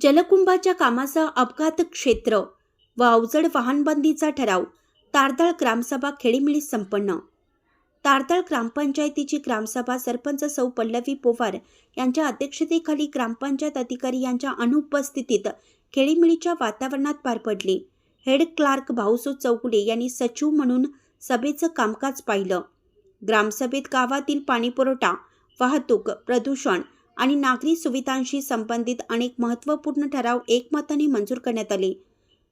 जलकुंभाच्या कामाचा अपघात क्षेत्र व अवजड वाहनबंदीचा ठराव. तारदाळ ग्रामसभा खेळीमेळीत संपन्न. तारदाळ ग्रामपंचायतीची ग्रामसभा सरपंच सौ पल्लवी पोवार यांच्या अध्यक्षतेखाली ग्रामपंचायत अधिकारी यांच्या अनुपस्थितीत खेळीमेळीच्या वातावरणात पार पडली. हेड क्लार्क भाऊसो चौगुले यांनी सचिव म्हणून सभेचं कामकाज पाहिलं. ग्रामसभेत गावातील पाणीपुरवठा, वाहतूक, प्रदूषण आणि नागरी सुविधांशी संबंधित अनेक महत्त्वपूर्ण ठराव एकमताने मंजूर करण्यात आले.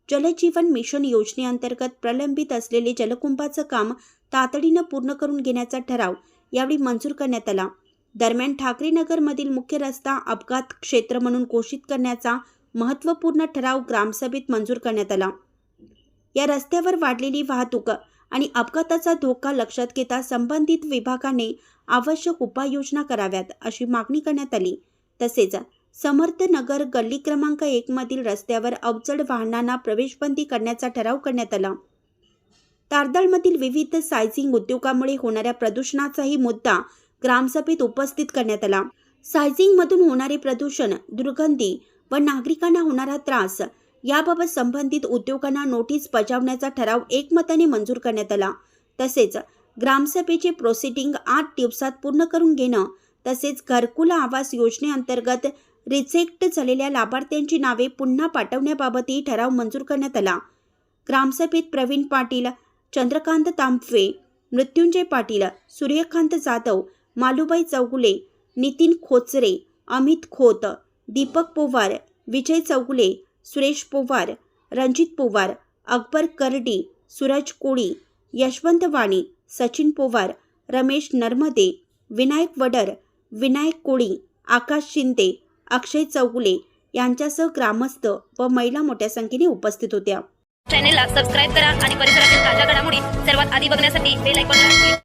जलजीवन मिशन योजनेअंतर्गत प्रलंबित असलेले जलकुंभाचं काम तातडीनं पूर्ण करून घेण्याचा ठराव यावेळी मंजूर करण्यात आला. दरम्यान ठाकरे नगरमधील मुख्य रस्ता अपघात क्षेत्र म्हणून घोषित करण्याचा महत्त्वपूर्ण ठराव ग्रामसभेत मंजूर करण्यात आला. या रस्त्यावर वाढलेली वाहतूक आणि अपघाताचा धोका लक्षात घेता संबंधित विभागाने आवश्यक उपाययोजना कराव्यात अशी मागणी करण्यात आली. तसेच समर्थ नगर गल्ली क्रमांक 1 मधील रस्त्यावर अवजड वाहनांना प्रवेशबंदी करण्याचा ठराव करण्यात आला. तारदाळमधील विविध सायझिंग उद्योगामुळे होणाऱ्या प्रदूषणाचाही मुद्दा ग्रामसभेत उपस्थित करण्यात आला. सायझिंगमधून होणारे प्रदूषण, दुर्गंधी व नागरिकांना होणारा त्रास याबाबत संबंधित उद्योगांना नोटीस बजावण्याचा ठराव एकमताने मंजूर करण्यात आला. तसेच ग्रामसभेचे प्रोसिडिंग 8 दिवसात पूर्ण करून घेणं तसेच घरकुल आवास योजनेअंतर्गत रिजेक्ट झालेल्या लाभार्थ्यांची नावे पुन्हा पाठवण्याबाबतही ठराव मंजूर करण्यात आला. ग्रामसभेत प्रवीण पाटील, चंद्रकांत तांबवे, मृत्युंजय पाटील, सूर्यकांत जाधव, मालुबाई चौगुले, नितीन खोचरे, अमित खोत, दीपक पोवार, विजय चौगुले, सुरेश पोवार, रणजित पोवार, अकबर करडी, सूरज कोळी, यशवंत वाणी, सचिन पोवार, रमेश नर्मदे, विनायक वडर, विनायक कोळी, आकाश शिंदे, अक्षय चौगुले यांच्यासह ग्रामस्थ व महिला मोठ्या संख्येने उपस्थित होत्या. चॅनेलला सबस्क्राइब करा आणि परिसरातील ताज्या घडामोडी सर्वात आधी बघण्यासाठी बेल आयकॉनला क्लिक